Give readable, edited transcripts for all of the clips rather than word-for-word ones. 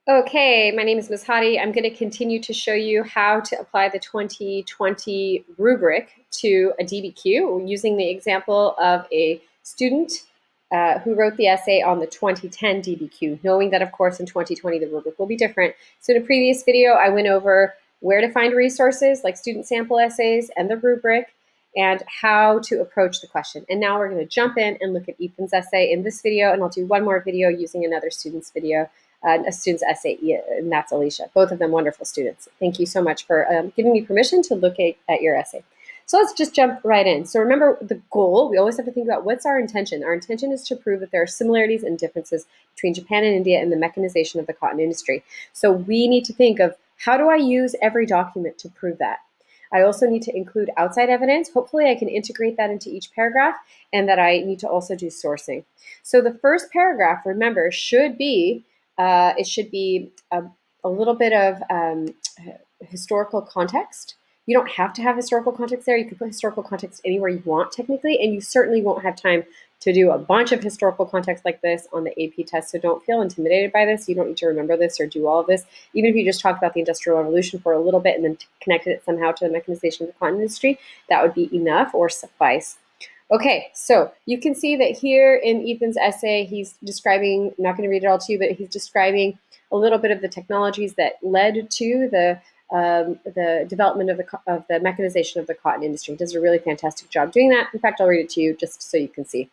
Okay, my name is Ms. Hadi. I'm going to continue to show you how to apply the 2020 rubric to a DBQ using the example of a student who wrote the essay on the 2010 DBQ, knowing that, of course, in 2020 the rubric will be different. So in a previous video, I went over where to find resources like student sample essays and the rubric, and how to approach the question. And now we're going to jump in and look at Ethan's essay in this video, and I'll do one more video using another student's video. A student's essay, and that's Alicia. Both of them wonderful students. Thank you so much for giving me permission to look at your essay. So let's just jump right in. So remember the goal, we always have to think about what's our intention. Our intention is to prove that there are similarities and differences between Japan and India in the mechanization of the cotton industry. So we need to think of how do I use every document to prove that? I also need to include outside evidence. Hopefully I can integrate that into each paragraph, and that I need to also do sourcing. So the first paragraph, remember, should be it should be a little bit of historical context. You don't have to have historical context there. You can put historical context anywhere you want technically, and you certainly won't have time to do a bunch of historical context like this on the AP test, so don't feel intimidated by this. You don't need to remember this or do all of this. Even if you just talk about the Industrial Revolution for a little bit and then connected it somehow to the mechanization of the cotton industry, that would be enough or suffice. Okay, so you can see that here in Ethan's essay, he's describing, I'm not going to read it all to you, but he's describing a little bit of the technologies that led to the development of the mechanization of the cotton industry. He does a really fantastic job doing that. In fact, I'll read it to you just so you can see.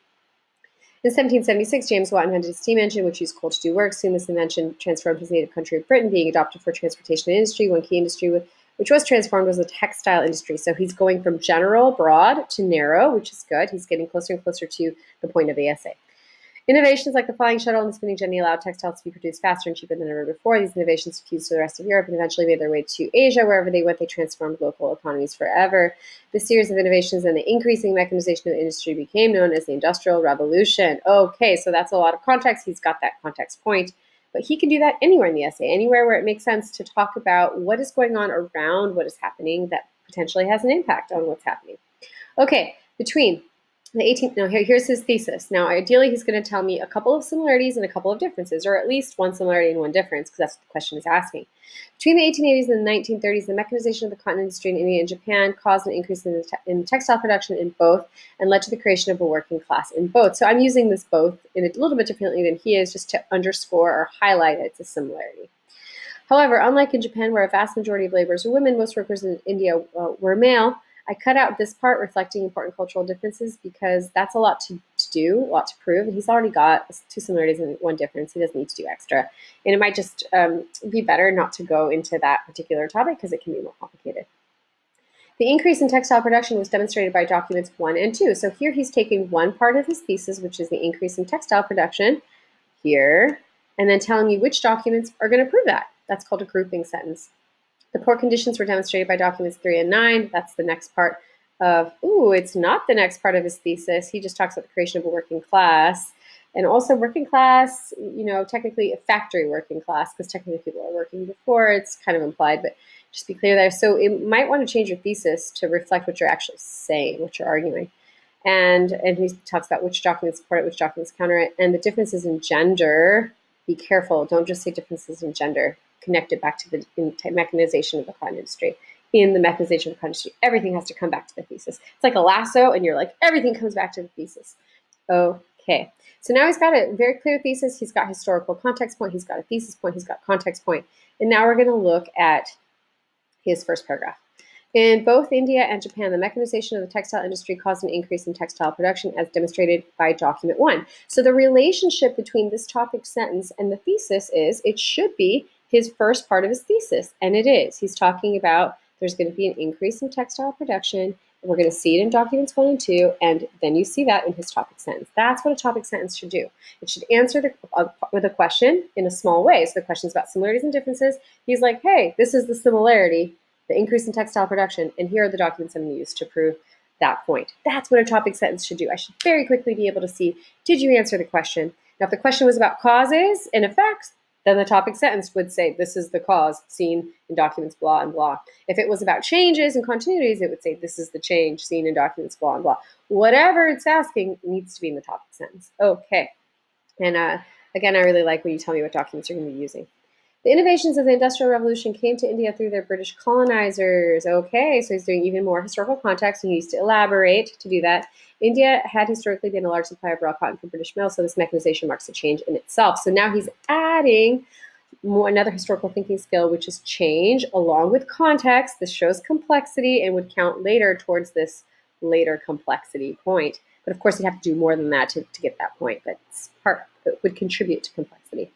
In 1776, James Watt invented a steam engine, which used coal to do work. Soon this invention transformed his native country of Britain, being adopted for transportation and industry. One key industry which was transformed was the textile industry. So he's going from general, broad, to narrow, which is good. He's getting closer and closer to the point of the essay. Innovations like the flying shuttle and the spinning jenny allowed textiles to be produced faster and cheaper than ever before. These innovations diffused to the rest of Europe and eventually made their way to Asia. Wherever they went, they transformed local economies forever. This series of innovations and the increasing mechanization of the industry became known as the Industrial Revolution. Okay, so that's a lot of context. He's got that context point. But he can do that anywhere in the essay, anywhere where it makes sense to talk about what is going on around what is happening that potentially has an impact on what's happening. Okay, between the 18th, now here's his thesis. Now, ideally, he's going to tell me a couple of similarities and a couple of differences, or at least one similarity and one difference, because that's what the question is asking. Between the 1880s and the 1930s, the mechanization of the cotton industry in India and Japan caused an increase in textile production in both and led to the creation of a working class in both. So I'm using this both in a little bit differently than he is, just to underscore or highlight it's a similarity. However, unlike in Japan, where a vast majority of laborers are women, most workers in India were male. I cut out this part reflecting important cultural differences because that's a lot to do, a lot to prove. And he's already got 2 similarities and 1 difference. He doesn't need to do extra. And it might just be better not to go into that particular topic because it can be more complicated. The increase in textile production was demonstrated by documents 1 and 2. So here he's taking one part of his thesis, which is the increase in textile production here, and then telling me which documents are going to prove that. That's called a grouping sentence. The poor conditions were demonstrated by documents 3 and 9. That's the next part of, it's not the next part of his thesis. He just talks about the creation of a working class. And also working class, technically a factory working class, because technically people are working before. It's kind of implied, but just be clear there. So it might want to change your thesis to reflect what you're actually saying, what you're arguing. And he talks about which documents support it, which documents counter it. And the differences in gender, be careful. Don't just say differences in gender. Connect it back to the mechanization of the cotton industry. In the mechanization of the cotton industry, everything has to come back to the thesis. It's like a lasso, and you're like, everything comes back to the thesis. Okay, so now he's got a very clear thesis. He's got historical context point. He's got a thesis point. He's got context point. And now we're going to look at his first paragraph. In both India and Japan, the mechanization of the textile industry caused an increase in textile production as demonstrated by document 1. So the relationship between this topic sentence and the thesis is, it should be his first part of his thesis, and it is. He's talking about there's going to be an increase in textile production, and we're going to see it in documents 1 and 2, and then you see that in his topic sentence. That's what a topic sentence should do. It should answer with a question in a small way. So the question is about similarities and differences. He's like, hey, this is the similarity, the increase in textile production, and here are the documents I'm going to use to prove that point. That's what a topic sentence should do. I should very quickly be able to see, did you answer the question? Now, if the question was about causes and effects, then the topic sentence would say, this is the cause seen in documents blah and blah. If it was about changes and continuities, it would say, this is the change seen in documents blah and blah. Whatever it's asking needs to be in the topic sentence. Okay. And again, I really like when you tell me what documents you're going to be using. The innovations of the Industrial Revolution came to India through their British colonizers. Okay, so he's doing even more historical context, and he used to elaborate to do that. India had historically been a large supplier of raw cotton for British mills, so this mechanization marks a change in itself. So now he's adding another historical thinking skill, which is change along with context. This shows complexity and would count later towards this later complexity point. But of course, you'd have to do more than that to get that point, but it's part that would contribute to complexity.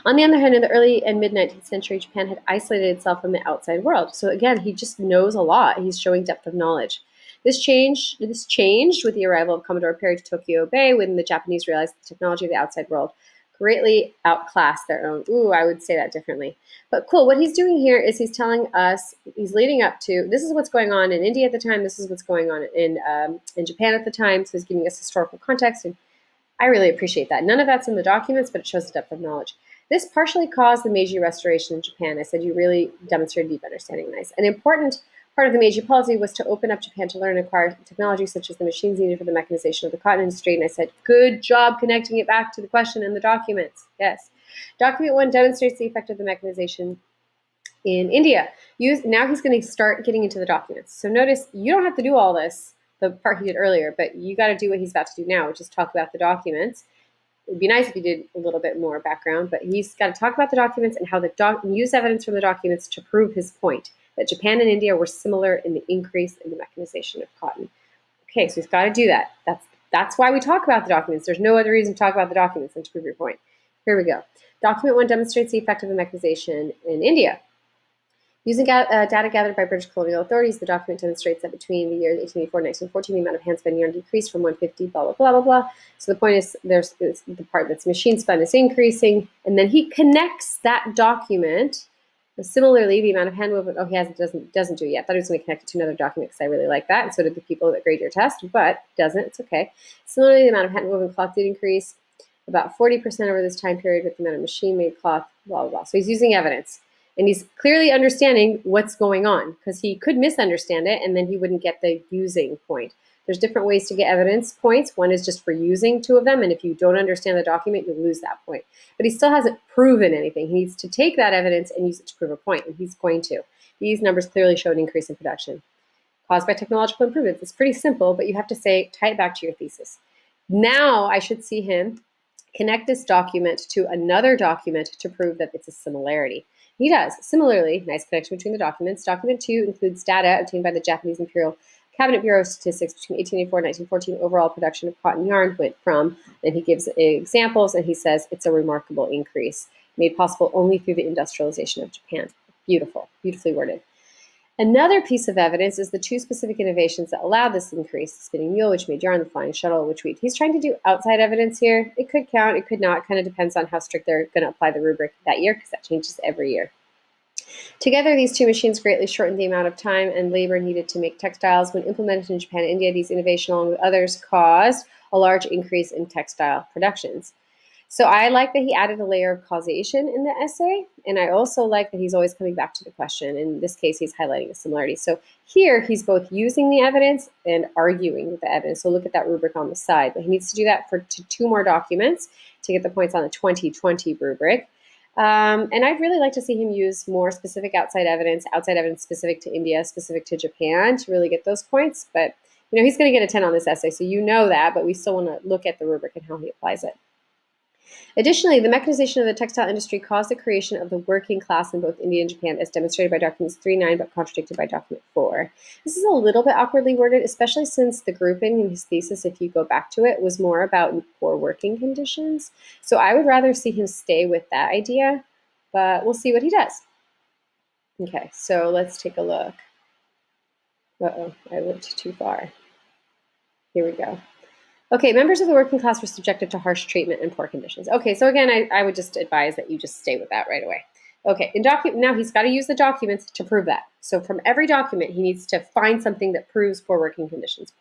On the other hand, in the early and mid-19th century, Japan had isolated itself from the outside world. So again, he just knows a lot. He's showing depth of knowledge. This changed with the arrival of Commodore Perry to Tokyo Bay when the Japanese realized the technology of the outside world greatly outclassed their own. Ooh, I would say that differently. But cool, what he's doing here is he's telling us, he's leading up to, this is what's going on in India at the time, this is what's going on in Japan at the time, so he's giving us historical context, and I really appreciate that. None of that's in the documents, but it shows the depth of knowledge. This partially caused the Meiji Restoration in Japan. I said you really demonstrated deep understanding. Nice. An important part of the Meiji policy was to open up Japan to learn and acquire technology such as the machines needed for the mechanization of the cotton industry. And I said, good job connecting it back to the question in the documents. Yes. Document 1 demonstrates the effect of the mechanization in India. Now he's going to start getting into the documents. So notice you don't have to do all this, the part he did earlier, but you got to do what he's about to do now, which is talk about the documents. It would be nice if he did a little bit more background, but he's got to talk about the documents and how use evidence from the documents to prove his point, that Japan and India were similar in the increase in the mechanization of cotton. Okay, so he's got to do that. That's why we talk about the documents. There's no other reason to talk about the documents than to prove your point. Here we go. Document 1 demonstrates the effect of the mechanization in India. Using data gathered by British colonial authorities, the document demonstrates that between the years 1884 and 1914, the amount of hand-spun yarn decreased from 150, blah, blah, blah, blah, blah. So the point is, there's the part that's machine-spun is increasing, and then he connects that document. Similarly, the amount of hand woven, doesn't do it yet. I thought he was going to connect it to another document because I really like that, and so did the people that grade your test, but doesn't. It's okay. Similarly, the amount of hand woven cloth did increase about 40% over this time period with the amount of machine-made cloth, blah, blah, blah. So he's using evidence. And he's clearly understanding what's going on because he could misunderstand it and then he wouldn't get the using point. There's different ways to get evidence points. One is just for using two of them, and if you don't understand the document, you'll lose that point. But he still hasn't proven anything. He needs to take that evidence and use it to prove a point, and he's going to. These numbers clearly show an increase in production caused by technological improvements. It's pretty simple, but you have to tie it back to your thesis. Now I should see him connect this document to another document to prove that it's a similarity. He does. Similarly, nice connection between the documents. Document 2 includes data obtained by the Japanese Imperial Cabinet Bureau of Statistics between 1884 and 1914. Overall production of cotton yarn went from, and he gives examples, and he says it's a remarkable increase, made possible only through the industrialization of Japan. Beautiful, beautifully worded. Another piece of evidence is the 2 specific innovations that allowed this increase: the spinning mule, which made yarn, the flying shuttle, which he's trying to do outside evidence here. It could count, it could not, kind of depends on how strict they're going to apply the rubric that year, because that changes every year. Together, these 2 machines greatly shortened the amount of time and labor needed to make textiles. When implemented in Japan and India, these innovations, along with others, caused a large increase in textile productions. So I like that he added a layer of causation in the essay, and I also like that he's always coming back to the question. In this case, he's highlighting a similarity. So here, he's both using the evidence and arguing with the evidence. So look at that rubric on the side. But he needs to do that for 2 more documents to get the points on the 2020 rubric. And I'd really like to see him use more specific outside evidence specific to India, specific to Japan, to really get those points. But he's going to get a 10 on this essay, so you know that, but we still want to look at the rubric and how he applies it. Additionally, the mechanization of the textile industry caused the creation of the working class in both India and Japan, as demonstrated by documents 3-9, but contradicted by document 4. This is a little bit awkwardly worded, especially since the grouping in his thesis, if you go back to it, was more about poor working conditions. So I would rather see him stay with that idea, but we'll see what he does. Okay, so let's take a look. Uh-oh, I went too far. Here we go. Okay, members of the working class were subjected to harsh treatment and poor conditions. Okay, so again, I would just advise that you just stay with that right away. Okay, now he's got to use the documents to prove that. So from every document, he needs to find something that proves poor working conditions.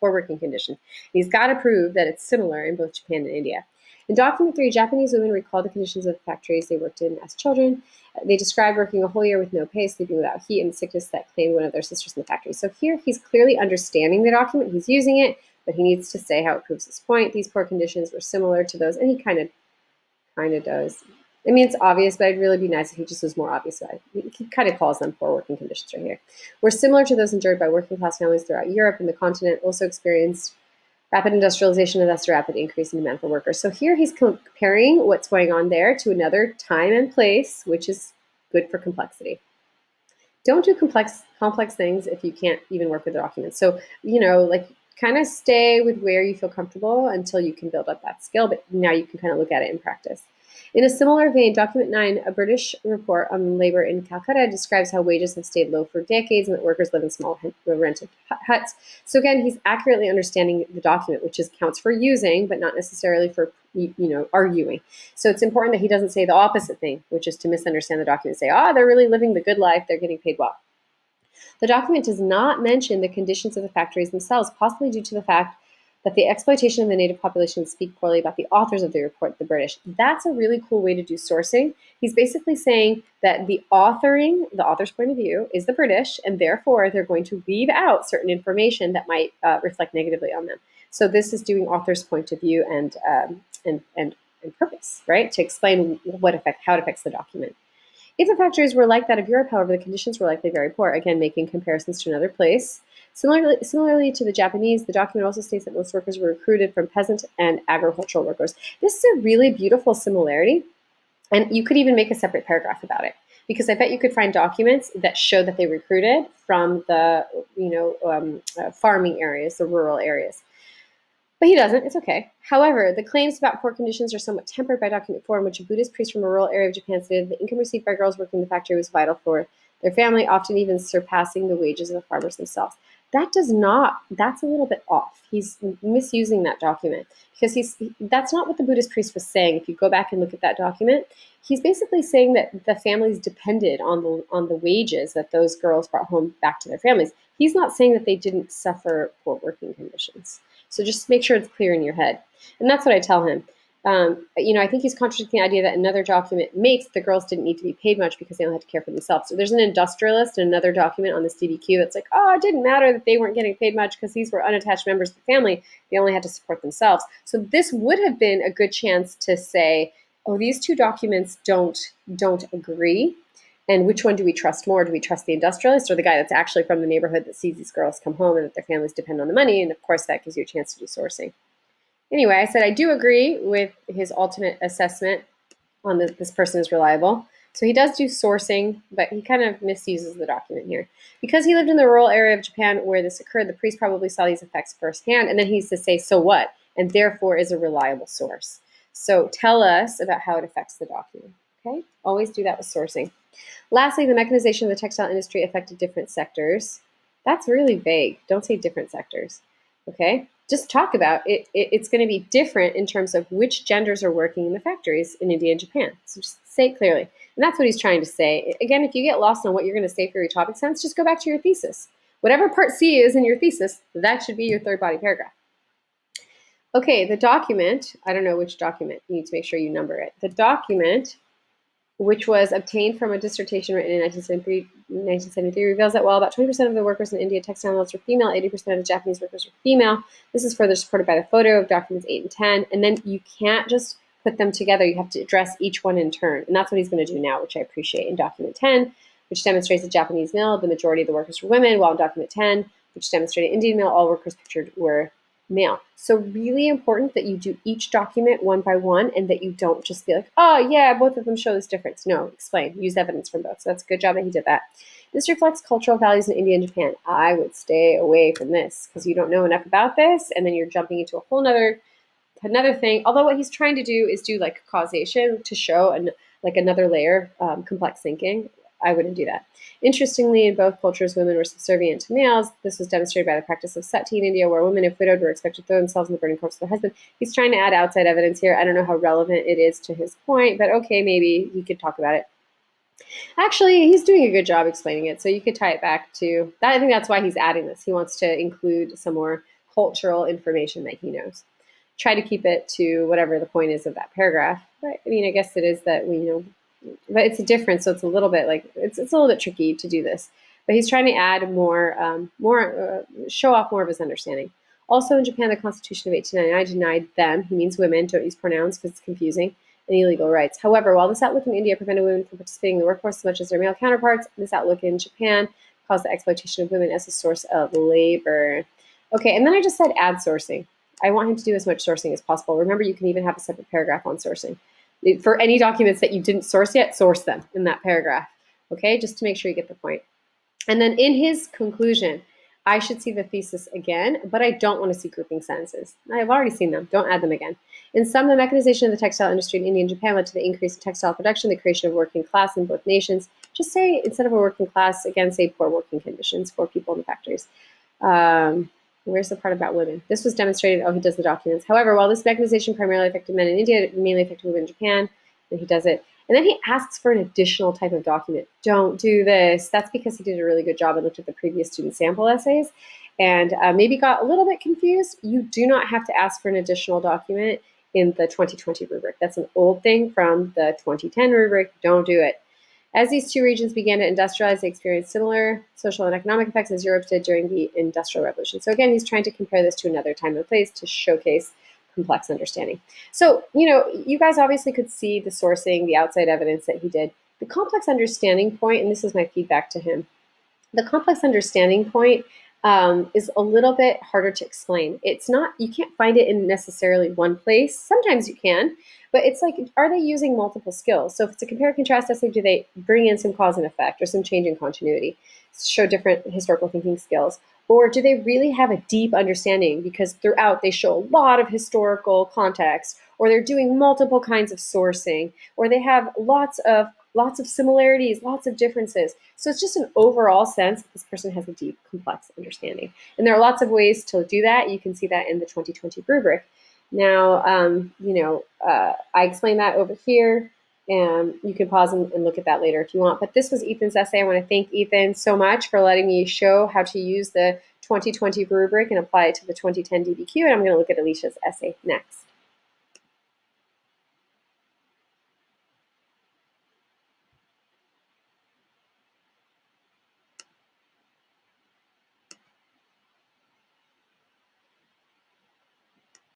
He's got to prove that it's similar in both Japan and India. In document 3, Japanese women recalled the conditions of the factories they worked in as children. They described working a whole year with no pay, sleeping without heat, and sickness that claimed one of their sisters in the factory. So here, he's clearly understanding the document. He's using it, but he needs to say how it proves his point. These poor conditions were similar to those, and he kind of does. I mean, it's obvious, but it'd really be nice if he just was more obvious about it. He kind of calls them poor working conditions right here. Were similar to those endured by working class families throughout Europe, and the continent also experienced rapid industrialization and thus a rapid increase in demand for workers. So here he's comparing what's going on there to another time and place, which is good for complexity. Don't do complex things if you can't even work with the documents. So, like kind of stay with where you feel comfortable until you can build up that skill, but now you can kind of look at it in practice. In a similar vein, document 9, a British report on labor in Calcutta, describes how wages have stayed low for decades and that workers live in small rented huts. So again, he's accurately understanding the document, which counts for using, but not necessarily for arguing. So it's important that he doesn't say the opposite thing, which is to misunderstand the document and say, they're really living the good life, they're getting paid well. The document does not mention the conditions of the factories themselves, possibly due to the fact that the exploitation of the native population speak poorly about the authors of the report, the British. That's a really cool way to do sourcing. He's basically saying that the author's point of view, is the British, and therefore they're going to leave out certain information that might reflect negatively on them. So this is doing author's point of view and purpose, right? To explain how it affects the document. If the factories were like that of Europe, however, the conditions were likely very poor, again, making comparisons to another place. Similarly to the Japanese, the document also states that most workers were recruited from peasant and agricultural workers. This is a really beautiful similarity, and you could even make a separate paragraph about it, because I bet you could find documents that show that they recruited from the farming areas, the rural areas. But he doesn't. It's okay. However, the claims about poor conditions are somewhat tempered by document 4, in which a Buddhist priest from a rural area of Japan stated the income received by girls working in the factory was vital for their family, often even surpassing the wages of the farmers themselves. That's a little bit off. He's misusing that document, because that's not what the Buddhist priest was saying. If you go back and look at that document, he's basically saying that the families depended on the wages that those girls brought home back to their families. He's not saying that they didn't suffer poor working conditions. So just make sure it's clear in your head. And that's what I tell him. I think he's contradicting the idea that another document makes the girls didn't need to be paid much because they only had to care for themselves. So there's an industrialist in another document on this DBQ that's like, it didn't matter that they weren't getting paid much because these were unattached members of the family. They only had to support themselves. So this would have been a good chance to say, these two documents don't agree. And which one do we trust more? Do we trust the industrialist or the guy that's actually from the neighborhood that sees these girls come home and that their families depend on the money? And of course, that gives you a chance to do sourcing. Anyway, I said I do agree with his ultimate assessment on this person is reliable. So he does do sourcing, but he kind of misuses the document here. Because he lived in the rural area of Japan where this occurred, the priest probably saw these effects firsthand, and then he needs to say, so what? And therefore is a reliable source. So tell us about how it affects the document. Okay? Always do that with sourcing. Lastly, the mechanization of the textile industry affected different sectors. That's really vague. Don't say different sectors. Okay? Just talk about it. It's going to be different in terms of which genders are working in the factories in India and Japan. So just say it clearly. And that's what he's trying to say. Again, if you get lost on what you're going to say for your topic sentence, just go back to your thesis. Whatever part C is in your thesis, that should be your third body paragraph. Okay, the document, I don't know which document. You need to make sure you number it. The document, which was obtained from a dissertation written in 1973, reveals that while about 20% of the workers in India textile mills were female, 80% of the Japanese workers were female. This is further supported by the photo of documents 8 and 10. And then you can't just put them together. You have to address each one in turn. And that's what he's going to do now, which I appreciate. In document 10, which demonstrates a Japanese mill, the majority of the workers were women, while in document 10, which demonstrated an Indian mill, all workers pictured were male. So really important that you do each document one by one and that you don't just be like, both of them show this difference. No, explain. Use evidence from both. So that's a good job that he did that. This reflects cultural values in India and Japan. I would stay away from this because you don't know enough about this and then you're jumping into a whole another thing. Although what he's trying to do is do like causation to show another layer of complex thinking. I wouldn't do that. Interestingly, in both cultures, women were subservient to males. This was demonstrated by the practice of sati in India, where women, if widowed, were expected to throw themselves in the burning corpse of their husband. He's trying to add outside evidence here. I don't know how relevant it is to his point, but okay, maybe he could talk about it. Actually, he's doing a good job explaining it, so you could tie it back to that. I think that's why he's adding this. He wants to include some more cultural information that he knows. Try to keep it to whatever the point is of that paragraph. But I mean, I guess it is that but it's a difference, so it's a little bit it's a little bit tricky to do this. But he's trying to add show off more of his understanding. Also in Japan, the Constitution of 1899 denied them, he means women, don't use pronouns because it's confusing, and illegal rights. However, while this outlook in India prevented women from participating in the workforce as much as their male counterparts, this outlook in Japan caused the exploitation of women as a source of labor. Okay, and then I just said add sourcing. I want him to do as much sourcing as possible. Remember, you can even have a separate paragraph on sourcing. For any documents that you didn't source yet, source them in that paragraph, okay, just to make sure you get the point. And then in his conclusion, I should see the thesis again, but I don't want to see grouping sentences. I've already seen them. Don't add them again. In sum, the mechanization of the textile industry in India and Japan led to the increase in textile production, the creation of working class in both nations. Just say, instead of a working class, again, say poor working conditions for people in the factories. Where's the part about women? This was demonstrated. Oh, he does the documents. However, while this mechanization primarily affected men in India, it mainly affected women in Japan. And he does it. And then he asks for an additional type of document. Don't do this. That's because he did a really good job and looked at the previous student sample essays and maybe got a little bit confused. You do not have to ask for an additional document in the 2020 rubric. That's an old thing from the 2010 rubric. Don't do it. As these two regions began to industrialize, they experienced similar social and economic effects as Europe did during the Industrial Revolution. So again, he's trying to compare this to another time and place to showcase complex understanding. So, you guys obviously could see the sourcing, the outside evidence that he did. The complex understanding point, and this is my feedback to him, the complex understanding point is a little bit harder to explain. It's not, you can't find it in necessarily one place. Sometimes you can, but it's like, are they using multiple skills? So if it's a compare and contrast essay, do they bring in some cause and effect or some change in continuity, show different historical thinking skills? Or do they really have a deep understanding because throughout they show a lot of historical context, or they're doing multiple kinds of sourcing, or they have lots of similarities, lots of differences. So it's just an overall sense that this person has a deep, complex understanding. And there are lots of ways to do that. You can see that in the 2020 rubric. Now, I explained that over here, and you can pause and look at that later if you want. But this was Ethan's essay. I want to thank Ethan so much for letting me show how to use the 2020 rubric and apply it to the 2010 DBQ. And I'm going to look at Alicia's essay next.